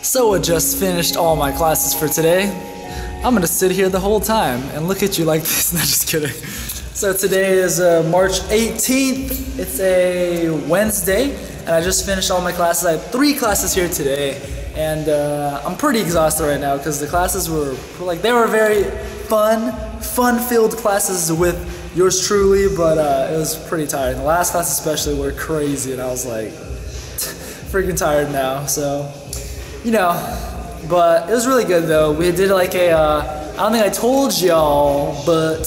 So I just finished all my classes for today. I'm gonna sit here the whole time and look at you like this. No, just kidding. So today is March 18th. It's a Wednesday, and I just finished all my classes. I had 3 classes here today, and I'm pretty exhausted right now because the classes were they were very fun-filled classes with yours truly, but it was pretty tiring. The last class especially were crazy, and I was like freaking tired now. So, you know, but it was really good though. We did like a, I don't think I told y'all, but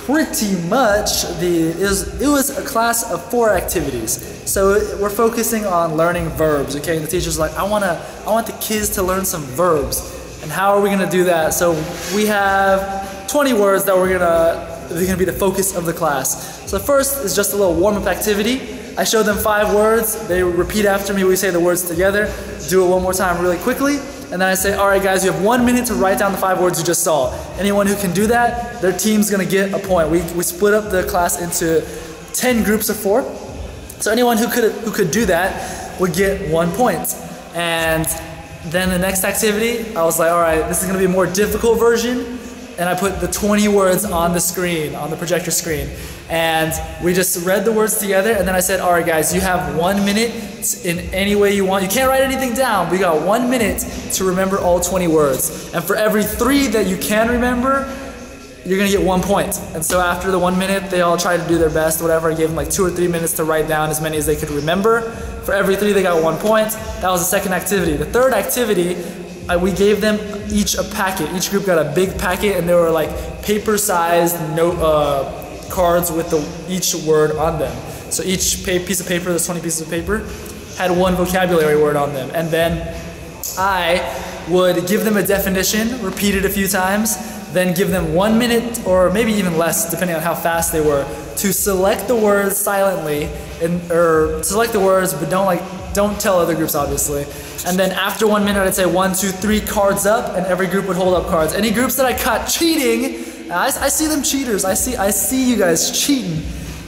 pretty much it was a class of 4 activities. So we're focusing on learning verbs, okay? And the teacher's like, I want the kids to learn some verbs. And how are we gonna do that? So we have 20 words that they're gonna be the focus of the class. So the first is just a little warm-up activity. I show them 5 words, they repeat after me, we say the words together, do it one more time really quickly, and then I say, alright guys, you have 1 minute to write down the 5 words you just saw. Anyone who can do that, their team's gonna get a point. We split up the class into 10 groups of 4. So anyone who could do that would get 1 point. And then the next activity, I was like, alright, this is gonna be a more difficult version, and I put the 20 words on the screen, on the projector screen. And we just read the words together, and then I said, alright guys, you have 1 minute in any way you want. You can't write anything down, but you got 1 minute to remember all 20 words. And for every 3 that you can remember, you're gonna get 1 point. And so after the 1 minute, they all tried to do their best, whatever. I gave them like 2 or 3 minutes to write down as many as they could remember. For every 3, they got 1 point. That was the second activity. The third activity, we gave them each a packet. Each group got a big packet, and they were like paper-sized note cards with each word on them. So each piece of paper, those 20 pieces of paper, had 1 vocabulary word on them. And then I would give them a definition, repeat it a few times, then give them 1 minute, or maybe even less, depending on how fast they were, to select the words silently, or select the words, but don't tell other groups, obviously. And then after 1 minute, I'd say 1, 2, 3, cards up, and every group would hold up cards. Any groups that I caught cheating, I see them cheaters. I see you guys cheating.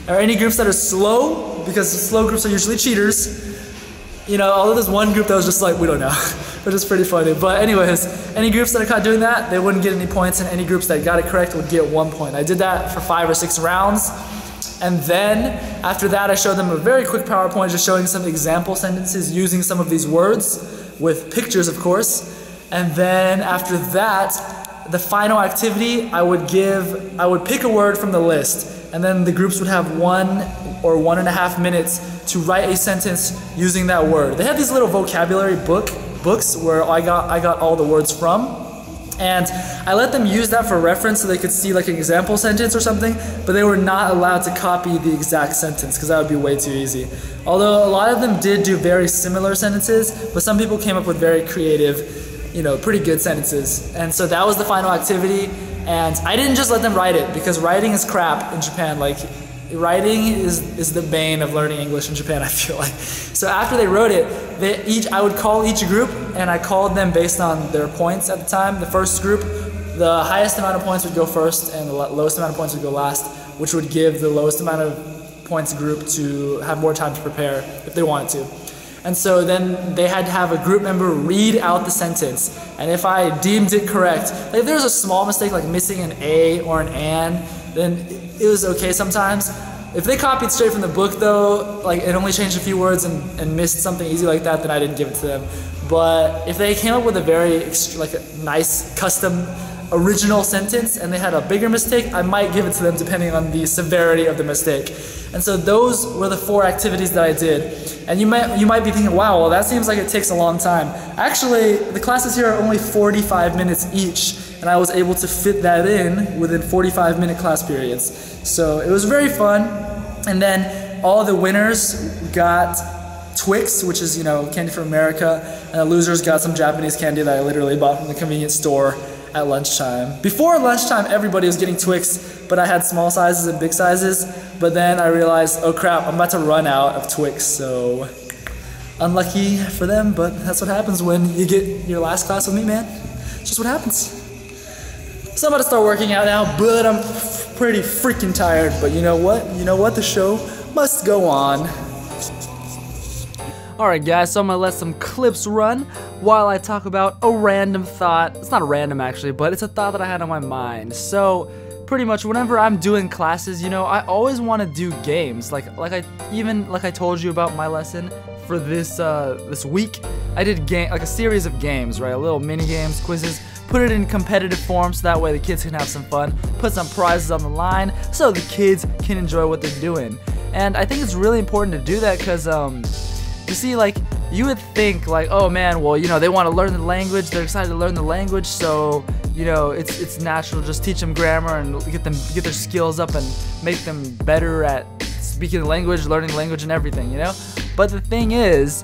Or any groups that are slow, because slow groups are usually cheaters. You know, although there's one group that was just like, we don't know, which is pretty funny. But anyways, any groups that I caught doing that, they wouldn't get any points, and any groups that got it correct would get 1 point. I did that for 5 or 6 rounds. And then, after that, I showed them a very quick PowerPoint just showing some example sentences using some of these words, with pictures, of course. And then, after that, the final activity, I would pick a word from the list, and then the groups would have 1 or 1.5 minutes to write a sentence using that word. They had these little vocabulary books where I got all the words from. And I let them use that for reference so they could see like an example sentence or something, but they were not allowed to copy the exact sentence because that would be way too easy. Although a lot of them did do very similar sentences, but some people came up with very creative, you know, pretty good sentences. And so that was the final activity, and I didn't just let them write it because writing is crap in Japan. Like, writing is the bane of learning English in Japan, I feel like. So after they wrote it, I would call each group, and I called them based on their points at the time. The first group, the highest amount of points would go first, and the lowest amount of points would go last, which would give the lowest amount of points group to have more time to prepare if they wanted to. And so then they had to have a group member read out the sentence. And if I deemed it correct, like if there was a small mistake like missing an A or an and, then it was okay sometimes. If they copied straight from the book though, like it only changed a few words and missed something easy like that, then I didn't give it to them. But if they came up with a very like a nice custom original sentence and they had a bigger mistake, I might give it to them depending on the severity of the mistake. And so those were the 4 activities that I did. And you might be thinking, wow, well that seems like it takes a long time. Actually, the classes here are only 45 minutes each, and I was able to fit that in within 45-minute class periods. So it was very fun. And then all the winners got Twix, which is, you know, candy from America, and the losers got some Japanese candy that I literally bought from the convenience store at lunchtime. Before lunchtime, everybody was getting Twix, but I had small sizes and big sizes. But then I realized, oh crap, I'm about to run out of Twix, so unlucky for them, but that's what happens when you get your last class with me, man. It's just what happens. So I'm about to start working out now, but I'm pretty freaking tired. But you know what? The show must go on. Alright guys, so I'm gonna let some clips run while I talk about a random thought. It's not random actually, but it's a thought that I had on my mind. So pretty much whenever I'm doing classes, you know, I always want to do games. Like I told you about my lesson for this week. I did like a series of games, right? Little mini games, quizzes. Put it in competitive form so that way the kids can have some fun. Put some prizes on the line so the kids can enjoy what they're doing. And I think it's really important to do that because, you see, like, you would think, like, oh man, well, you know, they want to learn the language, they're excited to learn the language, so, you know, it's natural to just teach them grammar and get their skills up and make them better at speaking the language, learning the language and everything, you know? But the thing is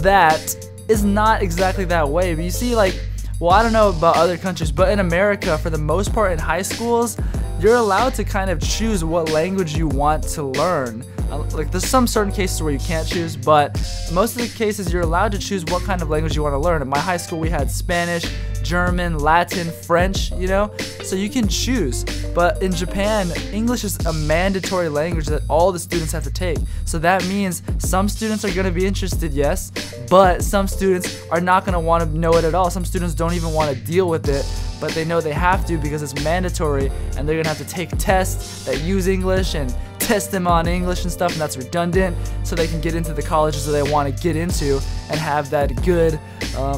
that it's not exactly that way. But you see, like, well, I don't know about other countries, but in America, for the most part, in high schools, you're allowed to kind of choose what language you want to learn. Like, there's some certain cases where you can't choose, but most of the cases you're allowed to choose what kind of language you want to learn. In my high school, we had Spanish, German, Latin, French, you know, so you can choose. But in Japan, English is a mandatory language that all the students have to take. So that means some students are going to be interested, yes, but some students are not going to want to know it at all. Some students don't even want to deal with it, but they know they have to because it's mandatory, and they're going to have to take tests that use English and test them on English and stuff, and that's redundant, so they can get into the colleges that they want to get into and have that good,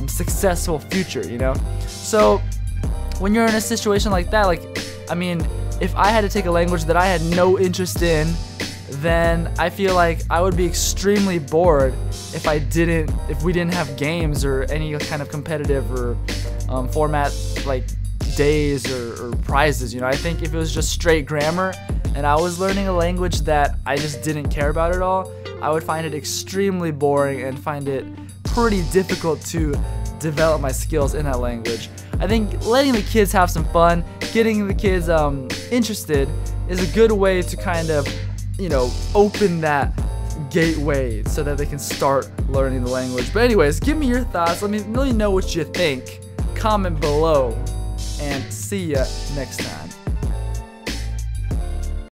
successful future, you know? So when you're in a situation like that, like, I mean, if I had to take a language that I had no interest in, then I feel like I would be extremely bored if we didn't have games or any kind of competitive or format like days or prizes, you know? I think if it was just straight grammar and I was learning a language that I just didn't care about at all, I would find it extremely boring and find it pretty difficult to develop my skills in that language. I think letting the kids have some fun, getting the kids interested is a good way to kind of, you know, open that gateway so that they can start learning the language. But anyways, give me your thoughts. Let me know what you think. Comment below, and see ya next time.